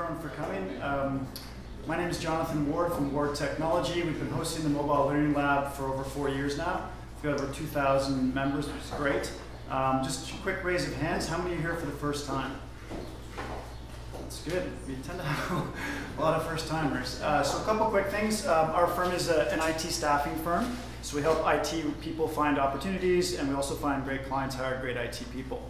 everyone for coming. My name is Jonathan Ward from Ward Technology. We've been hosting the Mobile Learning Lab for over 4 years now. We've got over 2,000 members, which is great. Just a quick raise of hands. How many are here for the first time? That's good. We tend to have a lot of first-timers. So a couple quick things. Our firm is an IT staffing firm. So we help IT people find opportunities, and we also find great clients hire great IT people.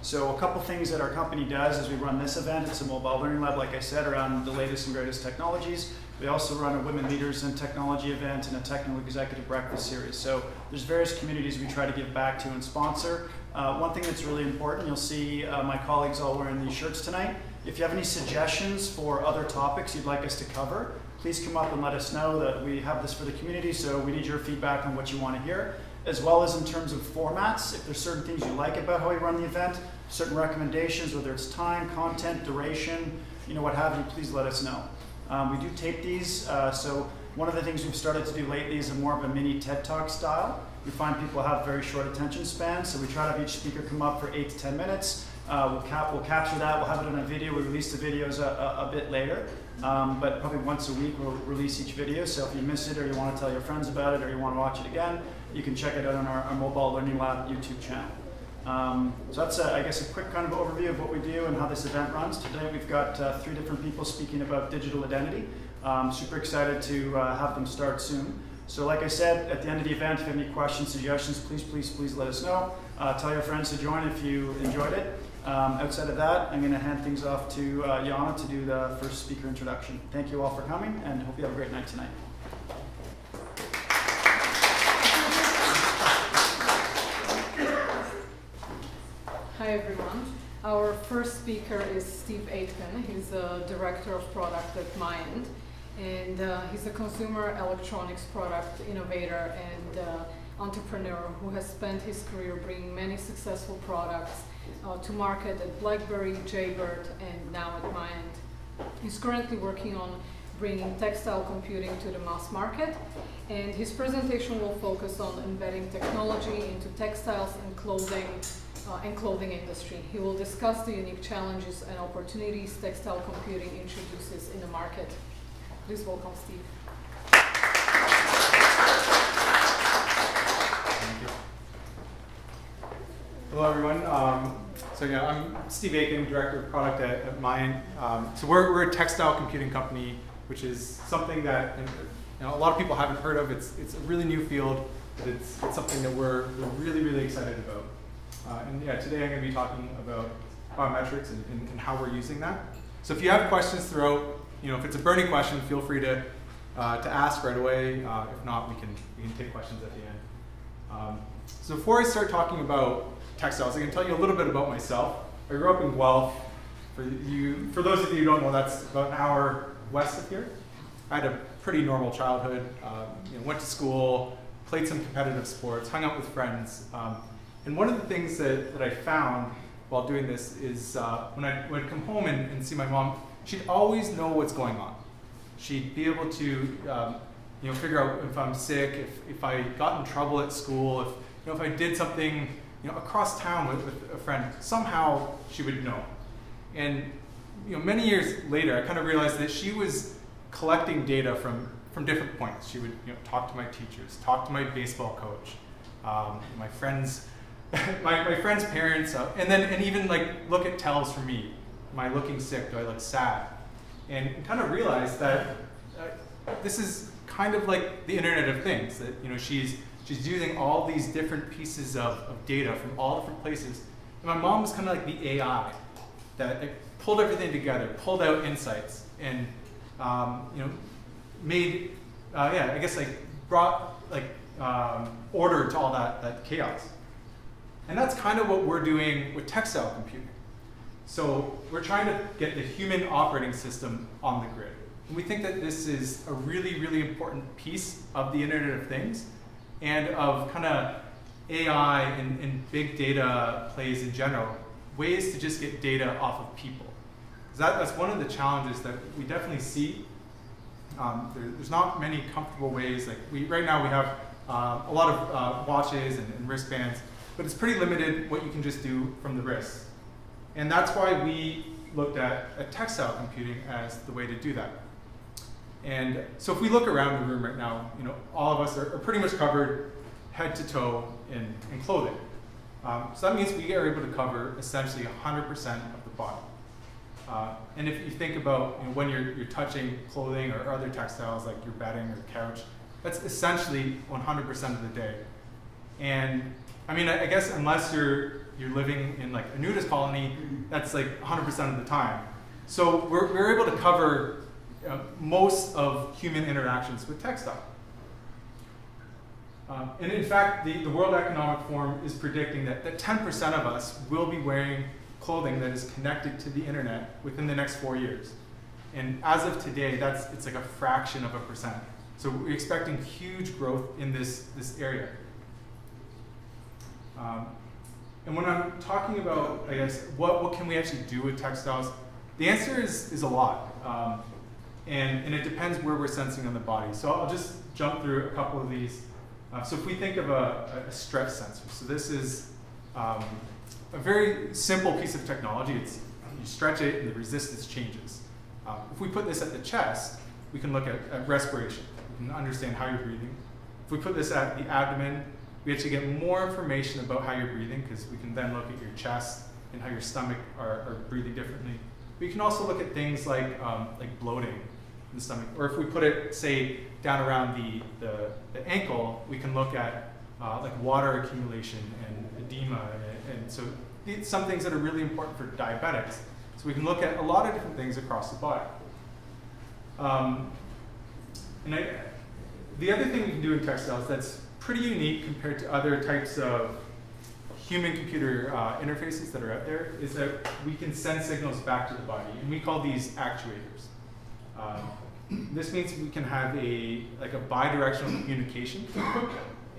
So a couple things that our company does is we run this event. It's a Mobile Learning Lab, like I said, around the latest and greatest technologies. We also run a Women Leaders in Technology event and a Technical Executive Breakfast series. So there's various communities we try to give back to and sponsor. One thing that's really important, you'll see my colleagues all wearing these shirts tonight. If you have any suggestions for other topics you'd like us to cover, please come up and let us know that we have this for the community, so we need your feedback on what you want to hear, as well as in terms of formats. If there's certain things you like about how we run the event, certain recommendations, whether it's time, content, duration, what have you, please let us know. We do tape these, so one of the things we've started to do lately is more of a mini TED Talk style. We find people have very short attention spans, so we try to have each speaker come up for 8 to 10 minutes. We'll capture that, we'll have it on a video. We release the videos a bit later, but probably once a week we'll release each video. So if you miss it or you want to tell your friends about it or you want to watch it again, you can check it out on our Mobile Learning Lab YouTube channel. So that's, I guess, a quick kind of overview of what we do and how this event runs. Today we've got 3 different people speaking about digital identity. Super excited to have them start soon. So like I said, at the end of the event, if you have any questions, suggestions, please let us know. Tell your friends to join if you enjoyed it. Outside of that, I'm going to hand things off to Jana to do the first speaker introduction. Thank you all for coming, and hope you have a great night tonight. Hi everyone. Our first speaker is Steve Aitken. He's the Director of Product at Myant, and he's a consumer electronics product innovator and entrepreneur who has spent his career bringing many successful products to market at BlackBerry, Jaybird, and now at Myant. He's currently working on bringing textile computing to the mass market, and his presentation will focus on embedding technology into textiles and clothing industry. He will discuss the unique challenges and opportunities textile computing introduces in the market. Please welcome Steve. Thank you. Hello everyone. I'm Steve Aitken, Director of Product at Myant. So we're a textile computing company, which is something that a lot of people haven't heard of. It's a really new field, but it's something that we're really excited about. Today I'm going to be talking about biometrics and how we're using that. So if you have questions throughout, if it's a burning question, feel free to ask right away. If not, we can take questions at the end. So before I start talking about textiles, I can tell you a little bit about myself. I grew up in Guelph. For those of you who don't know, that's about an hour west of here. I had a pretty normal childhood. Went to school, played some competitive sports, hung out with friends. And one of the things that I found while doing this is when I'd come home and see my mom, she'd always know what's going on. She'd be able to figure out if I'm sick, if I got in trouble at school, if I did something across town with a friend, somehow she would know. And many years later, I kind of realized that she was collecting data from different points. She would talk to my teachers, talk to my baseball coach, my friends. my friends' parents, and even look at tells for me. Am I looking sick? Do I look sad? And kind of realize that this is kind of like the Internet of Things. That she's using all these different pieces of data from all different places. And my mom was kind of like the AI that pulled everything together, pulled out insights, and made brought order to all that chaos. And that's kind of what we're doing with textile computing. So we're trying to get the human operating system on the grid. And we think that this is a really important piece of the Internet of Things and of kind of AI and big data plays in general, ways to just get data off of people. That's one of the challenges that we definitely see. There's not many comfortable ways. Right now we have a lot of watches and wristbands, but it's pretty limited what you can just do from the wrist. And that's why we looked at textile computing as the way to do that. And so if we look around the room right now, all of us are pretty much covered head to toe in clothing. So that means we are able to cover essentially 100% of the body. And if you think about when you're touching clothing or other textiles like your bedding or couch, that's essentially 100% of the day. And I mean, I guess unless you're living in like a nudist colony, that's like 100% of the time. So we're able to cover most of human interactions with textile. And in fact, the World Economic Forum is predicting that 10% of us will be wearing clothing that is connected to the internet within the next 4 years. And as of today, it's like a fraction of a percent. So we're expecting huge growth in this area. And when I'm talking about, I guess, what can we actually do with textiles, the answer is a lot. And it depends where we're sensing on the body. So I'll just jump through a couple of these. So if we think of a stretch sensor, so this is a very simple piece of technology. You stretch it and the resistance changes. If we put this at the chest, we can look at respiration. We can understand how you're breathing. If we put this at the abdomen, we actually get more information about how you're breathing because we can then look at your chest and how your stomach are breathing differently. We can also look at things like bloating in the stomach. Or if we put it, say, down around the ankle, we can look at like water accumulation and edema. And so some things that are really important for diabetics. So we can look at a lot of different things across the body. The other thing we can do in textiles that's pretty unique compared to other types of human-computer interfaces that are out there is that we can send signals back to the body, and we call these actuators. This means we can have a bidirectional communication,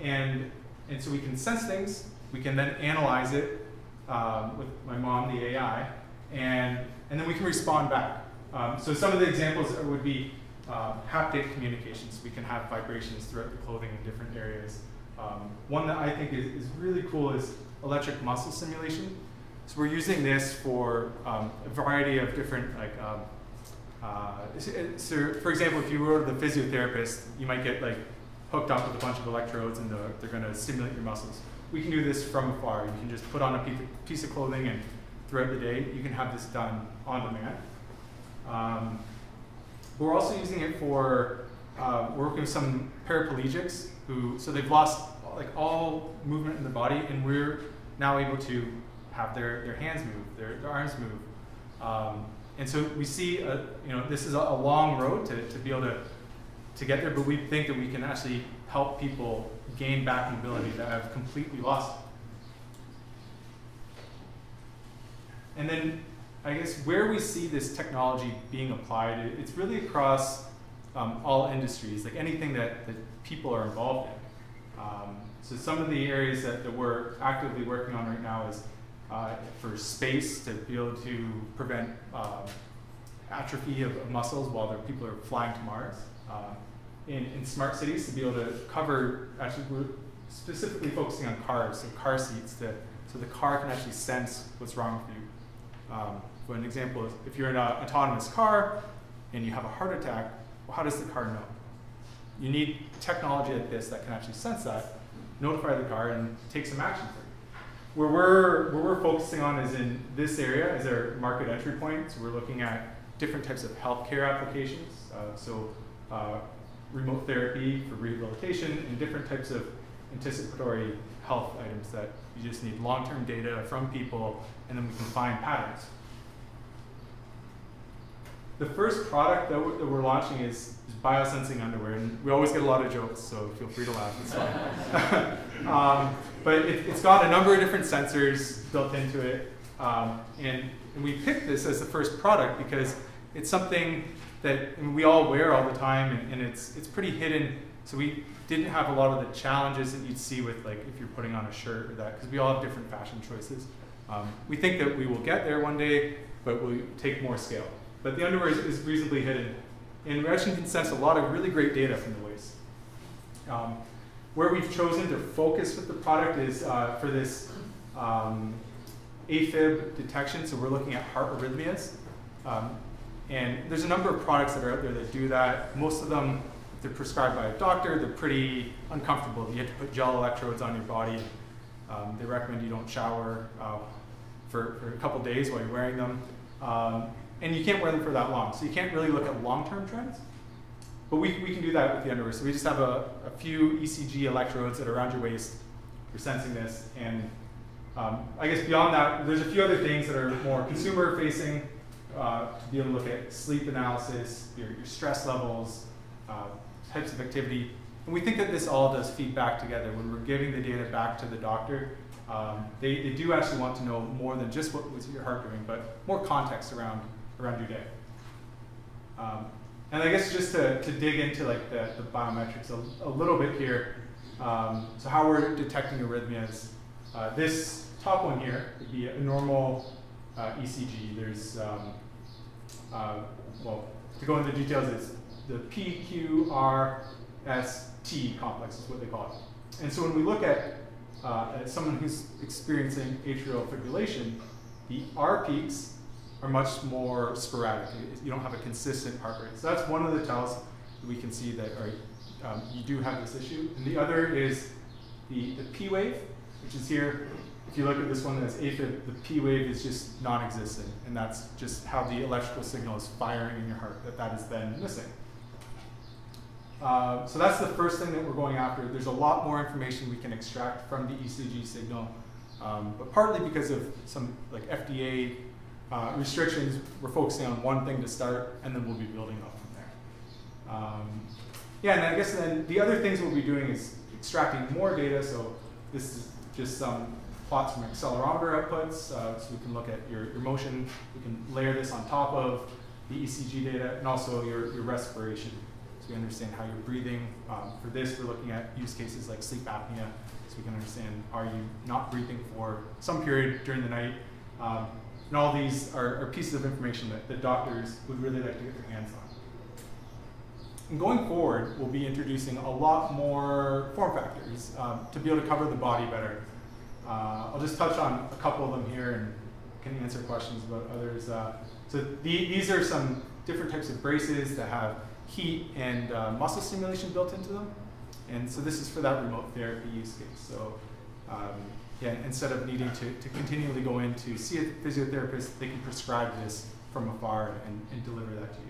and so we can sense things. We can then analyze it with my mom, the AI, and then we can respond back. So some of the examples would be haptic communications. We can have vibrations throughout the clothing in different areas. One that I think is really cool is electric muscle simulation. So we're using this for a variety of different, so for example, if you were the physiotherapist, you might get hooked up with a bunch of electrodes and they're going to stimulate your muscles. We can do this from afar. You can just put on a piece of clothing and throughout the day, you can have this done on demand. We're also using it for working with some paraplegics so they've lost all movement in the body, and we're now able to have their hands move, their arms move. And so we see, this is a long road to be able to get there, but we think that we can actually help people gain back mobility that have completely lost it. And then I guess where we see this technology being applied, it's really across all industries, like anything that people are involved in. So some of the areas that we're actively working on right now is for space, to be able to prevent atrophy of muscles while people are flying to Mars. In smart cities, to be able to cover, actually we're specifically focusing on cars, so car seats, so the car can actually sense what's wrong with you. For an example, if you're in an autonomous car and you have a heart attack, well, how does the car know? You need technology like this that can actually sense that, notify the car, and take some action for you. Where we're focusing on is in this area as our market entry point. So we're looking at different types of healthcare applications. Remote therapy for rehabilitation and different types of anticipatory health items that you just need long-term data from people, and then we can find patterns. The first product that we're launching is biosensing underwear, and we always get a lot of jokes, so feel free to laugh, it's fine. But it's got a number of different sensors built into it, and we picked this as the first product because it's something that we all wear all the time, and it's pretty hidden, so we didn't have a lot of the challenges that you'd see with if you're putting on a shirt or that, because we all have different fashion choices. We think that we will get there one day, but we'll take more scale. But the underwear is reasonably hidden, and we actually can sense a lot of really great data from the waist. Where we've chosen to focus with the product is for this AFib detection, so we're looking at heart arrhythmias. And there's a number of products that are out there that do that. Most of them, if they're prescribed by a doctor, they're pretty uncomfortable. You have to put gel electrodes on your body. They recommend you don't shower for a couple days while you're wearing them. And you can't wear them for that long, so you can't really look at long-term trends. But we can do that with the underwear. So we just have a few ECG electrodes that are around your waist. You're sensing this. And I guess beyond that, there's a few other things that are more consumer-facing to be able to look at sleep analysis, your stress levels, types of activity. And we think that this all does feed back together. When we're giving the data back to the doctor, they do actually want to know more than just what was your heart doing, but more context around your day. And I guess just to dig into like the biometrics a little bit here, so how we're detecting arrhythmias. This top one here would be a normal ECG. There's, well, to go into details, it's the PQRST complex is what they call it. And so when we look at someone who's experiencing atrial fibrillation, the R peaks are much more sporadic. You don't have a consistent heart rate. So that's one of the tells that we can see that you do have this issue. And the other is the P wave, which is here. If you look at this one that's AFib, the P wave is just non-existent. And that's just how the electrical signal is firing in your heart, that is then missing. So that's the first thing that we're going after. There's a lot more information we can extract from the ECG signal, but partly because of some like FDA restrictions, we're focusing on one thing to start, and then we'll be building up from there. Yeah, and I guess then the other things we'll be doing is extracting more data. So this is just some plots from accelerometer outputs, so we can look at your motion. We can layer this on top of the ECG data, and also your respiration. We understand how you're breathing. For this, we're looking at use cases like sleep apnea, so we can understand, are you not breathing for some period during the night? And all these are pieces of information that doctors would really like to get their hands on. And going forward, we'll be introducing a lot more form factors to be able to cover the body better. I'll just touch on a couple of them here and can answer questions about others. So these are some different types of braces that have heat and muscle stimulation built into them. And so this is for that remote therapy use case. So yeah, instead of needing to continually go in to see a physiotherapist, they can prescribe this from afar and deliver that to you.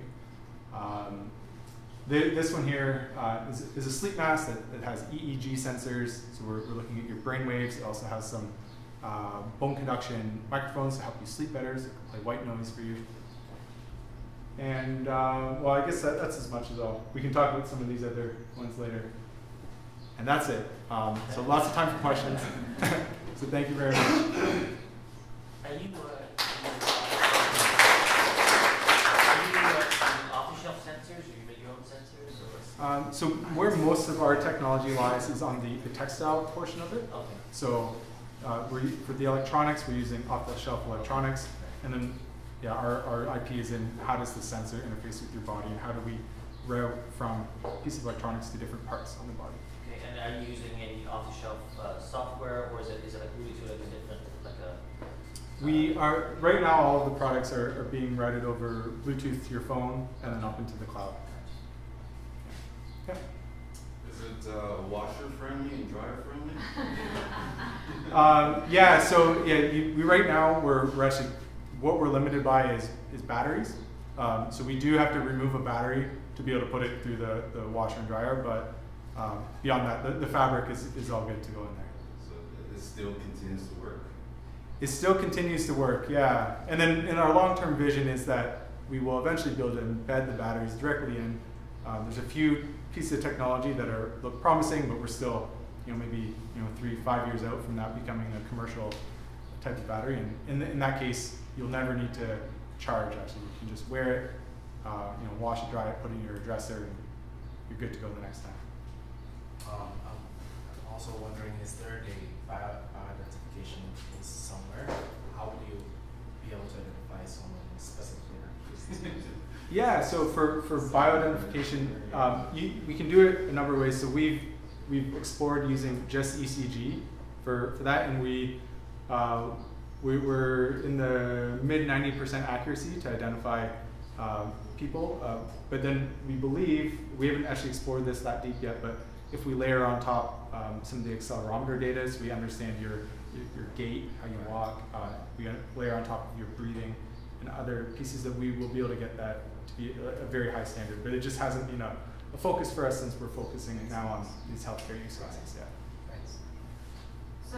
This one here is a sleep mask that has EEG sensors. So we're looking at your brain waves. It also has some bone conduction microphones to help you sleep better, so it can play white noise for you. And well, I guess that's as much as all. We can talk about some of these other ones later. And that's it. So lots of time for questions. So thank you very much. Are you off-the-shelf sensors, or you make your own sensors? Or so where most of our technology lies is on the textile portion of it. okay. So for the electronics, we're using off-the-shelf electronics. And then yeah, our IP is in how does the sensor interface with your body, and how do we route from a piece of electronics to different parts on the body. Okay, and are you using any off-the-shelf software, or is it like really to like a different, like a? We are, right now all of the products are being routed over Bluetooth to your phone and then up into the cloud. Yeah. Is it washer friendly and dryer friendly? Yeah, so yeah, we right now we're actually, what we're limited by is batteries. So we do have to remove a battery to be able to put it through the washer and dryer, but beyond that, the fabric is all good to go in there. So it still continues to work? It still continues to work, yeah. And then in our long-term vision is that we will eventually be able to embed the batteries directly in. There's a few pieces of technology that look promising, but we're still, maybe 3-5 years out from that becoming a commercial type of battery. And in that case, you'll never need to charge. Actually, you can just wear it, wash it, dry it, put it in your dresser, and you're good to go the next time. I'm also wondering, is there a bio-identification somewhere? How would you be able to identify someone specifically? Yeah, so for bioidentification, we can do it a number of ways. So we've explored using just ECG for that, and we're in the mid 90% accuracy to identify people, but then we believe, we haven't actually explored this that deep yet, but if we layer on top some of the accelerometer data, so we understand your gait, how you walk, we layer on top of your breathing and other pieces, that we will be able to get that to be a very high standard. But it just hasn't been a focus for us since we're focusing now on these healthcare use cases. Yeah. Thanks. So,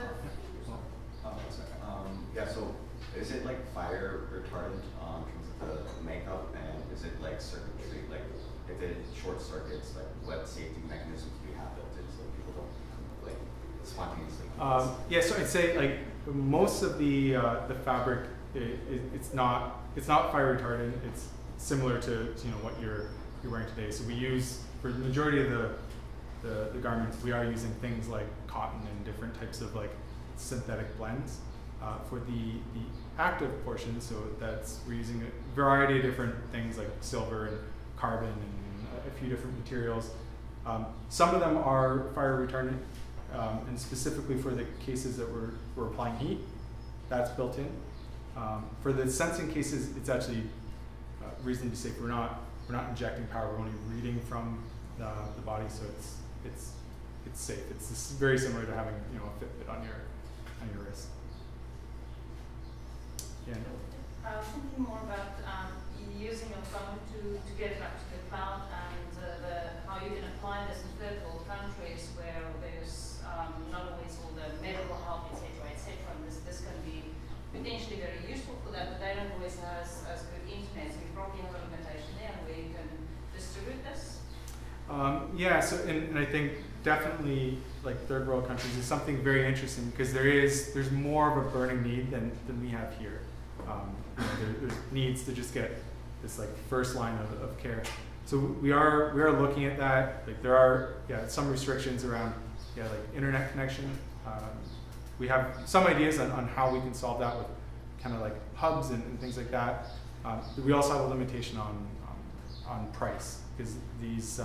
yeah, so is it like fire retardant in terms of the makeup, and is it like circuitry, like if it short circuits, like what safety mechanisms do we have built in so people don't like spontaneously? Yeah, so I'd say like most of the fabric, it's not fire retardant. It's similar to what you're wearing today. So we use, for the majority of the garments, we are using things like cotton and different types of like synthetic blends. For the active portion, so we're using a variety of different things like silver and carbon and a few different materials. Some of them are fire retardant, and specifically for the cases that we're applying heat, that's built in. For the sensing cases, it's actually reasonably safe. We're not injecting power. We're only reading from the body, so it's safe. It's very similar to having a Fitbit on your wrist. Yeah. I was thinking more about using your phone to get it up to the cloud, and how you can apply this in third world countries where there's not always all the medical help, etc., etc. And this can be potentially very useful for that, but they don't always have as good internet, so you probably have a limitation there where you can distribute this. Yeah, so and I think definitely like third world countries is something very interesting, because there's more of a burning need than we have here. There's needs to just get this like first line of care. So we are looking at that. Like there are some restrictions around like internet connection. We have some ideas on how we can solve that with kind of like hubs and things like that. We also have a limitation on price, because these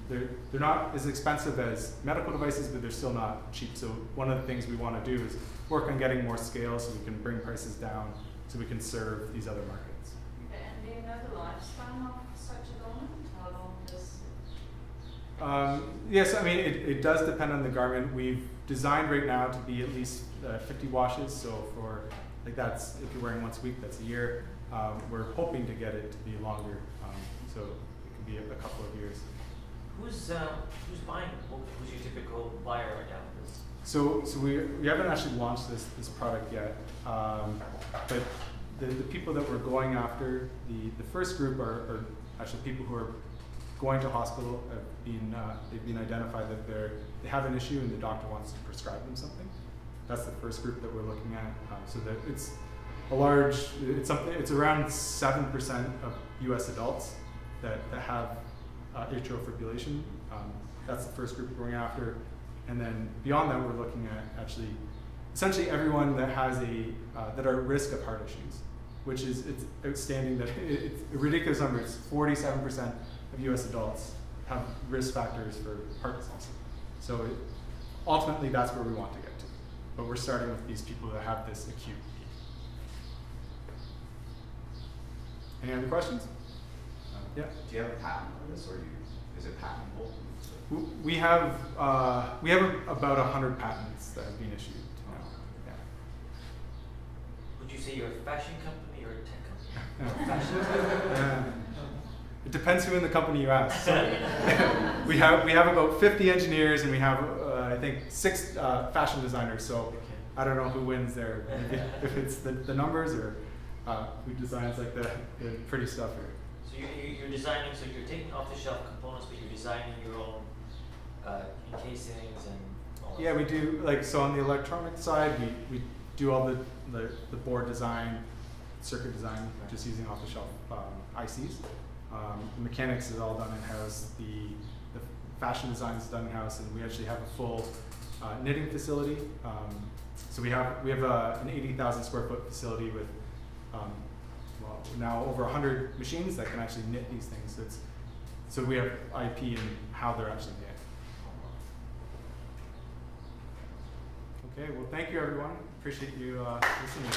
they're not as expensive as medical devices, but they're still not cheap. So one of the things we want to do is work on getting more scale so we can bring prices down, so we can serve these other markets. And do you know the lifespan of such a garment? How long does Yes, I mean it does depend on the garment. We've designed right now to be at least 50 washes. So for like that's if you're wearing once a week, that's a year. We're hoping to get it to be longer, so it could be a couple of years. Who's buying? Who's your typical buyer right now? So we haven't actually launched this product yet, but the people that we're going after, the first group are actually people who are going to hospital. They've been identified that they have an issue and the doctor wants to prescribe them something. That's the first group that we're looking at. So that it's around 7% of U.S. adults that have atrial fibrillation. That's the first group we're going after. And then beyond that, we're looking at essentially everyone that has that are at risk of heart issues, which it's outstanding that it's a ridiculous number. It's 47% of U.S. adults have risk factors for heart disease. So ultimately, that's where we want to get to. But we're starting with these people that have this acute need. Any other questions? Yeah. Do you have a patent on this, or is it patentable? We have about 100 patents that have been issued now. Yeah. Would you say you're a fashion company or a tech company? It depends who in the company you ask. So we have about 50 engineers, and we have I think 6 fashion designers. So I don't know who wins there, if it's the numbers or who designs like the pretty stuff here. So you're designing. So you're taking off-the-shelf components, but you're designing your own encasings and all that. Yeah, we do. Like so on the electronic side, we do all the board design, circuit design, just using off-the-shelf ICs. The mechanics is all done in-house. The fashion design is done in-house, and we actually have a full knitting facility. So we have an 80,000 square foot facility with now over 100 machines that can actually knit these things. So we have IP in how they're actually knit. Okay, well, thank you, everyone. Appreciate you listening.